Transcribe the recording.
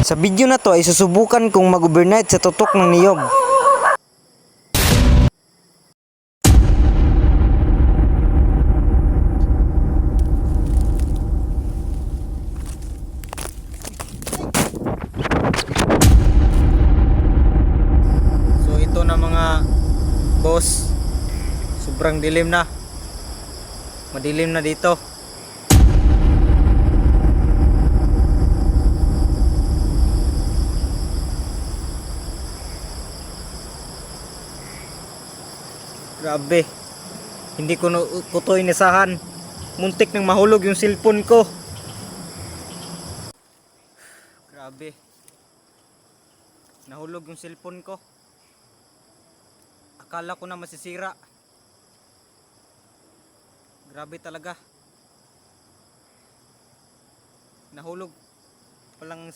Sa video na to ay susubukan kong mag-overnight sa tutok ng niyog. So ito na mga boss, sobrang dilim na. Madilim na dito. Grabe. Hindi ko to inasahan. Muntik nang mahulog yung cellphone ko. Grabe. Nahulog yung cellphone ko. Akala ko na masisira. Grabe talaga. Nahulog palang